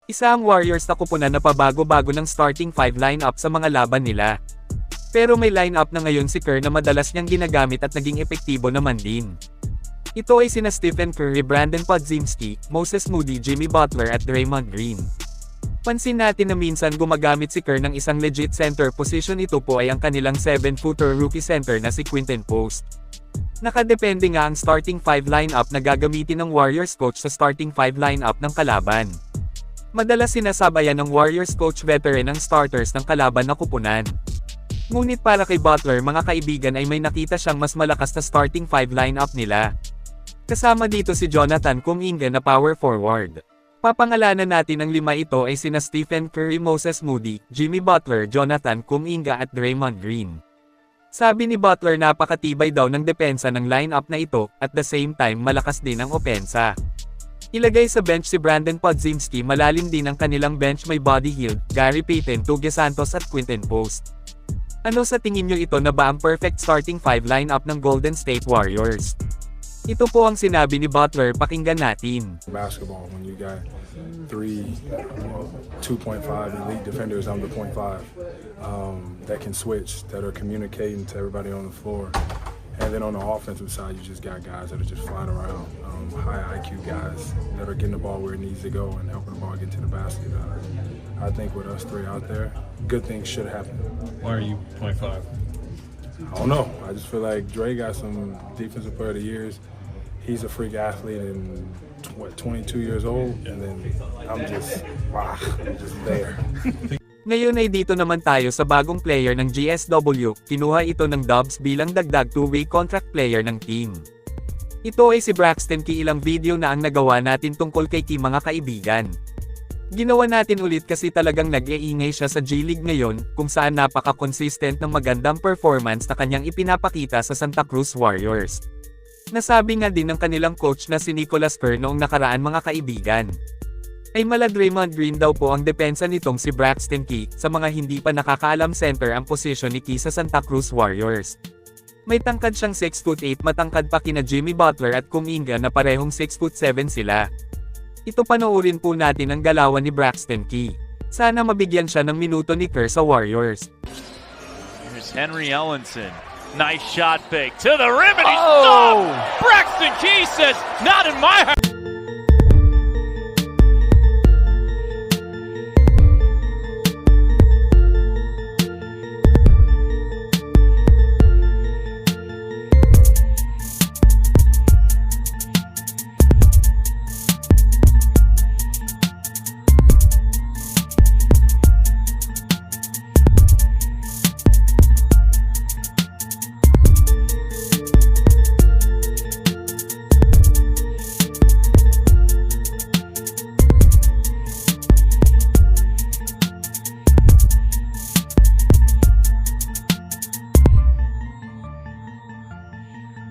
Isa ang Warriors na kupunan na pabago-bago ng starting 5 lineup sa mga laban nila. Pero may lineup na ngayon si Kerr na madalas niyang ginagamit at naging epektibo naman din. Ito ay sina Stephen Curry, Brandon Podziemski, Moses Moody, Jimmy Butler at Draymond Green. Pansin natin na minsan gumagamit si Kerr ng isang legit center position, ito po ay ang kanilang 7-footer rookie center na si Quinton Post. Nakadepende nga ang starting 5 lineup na gagamitin ng Warriors coach sa starting 5 lineup ng kalaban. Madalas sinasabayan ng Warriors coach veteran ang starters ng kalaban na kupunan. Ngunit para kay Butler mga kaibigan ay may nakita siyang mas malakas na starting 5 lineup nila. Kasama dito si Jonathan Kuminga na power forward. Papangalanan natin ang 5 ito ay sina Stephen Curry, Moses Moody, Jimmy Butler, Jonathan Kuminga at Draymond Green. Sabi ni Butler napakatibay daw ng depensa ng lineup na ito, at the same time malakas din ang opensa. Ilagay sa bench si Brandon Podziemski, malalim din ang kanilang bench, may Buddy Hield, Gary Payton, Tuge Santos at Quinton Post. Ano sa tingin nyo, ito na ba ang perfect starting 5 lineup ng Golden State Warriors? Ito po ang sinabi ni Butler, pakinggan natin. Basketball, when you got 2.5 elite defenders on the 0.5 that can switch, that are communicating to everybody on the floor. And then on the offensive side, you just got guys that are just flying around, high IQ guys that are getting the ball where it needs to go and helping the ball get to the basket. I think with us 3 out there, good things should happen. Why are you 0.5? I don't know. I just feel like Dre got some defensive player of the years. He's a freak athlete and 22 years old, and then I'm just there. Ngayon ay dito naman tayo sa bagong player ng GSW, kinuha ito ng Dubs bilang dagdag 2-way contract player ng team. Ito ay si Braxton Key, ilang video na ang nagawa natin tungkol kay Key mga kaibigan. Ginawa natin ulit kasi talagang nag-iingay siya sa G-League ngayon, kung saan napaka-consistent ng magandang performance na kanyang ipinapakita sa Santa Cruz Warriors. Nasabi nga din ng kanilang coach na si Nicholas Kerr noong nakaraan mga kaibigan, ay mala Draymond Green daw po ang depensa nitong si Braxton Key. Sa mga hindi pa nakakaalam, center ang posisyon ni Key sa Santa Cruz Warriors. May tangkad siyang 6'8", matangkad pa kina Jimmy Butler at Kuminga na parehong 6'7" sila. Ito, panoorin po natin ang galawan ni Braxton Key. Sana mabigyan siya ng minuto ni Kerr sa Warriors. Here's Henry Ellenson. Nice shot fake to the rim and he's stopped! Braxton Key says, not in my heart.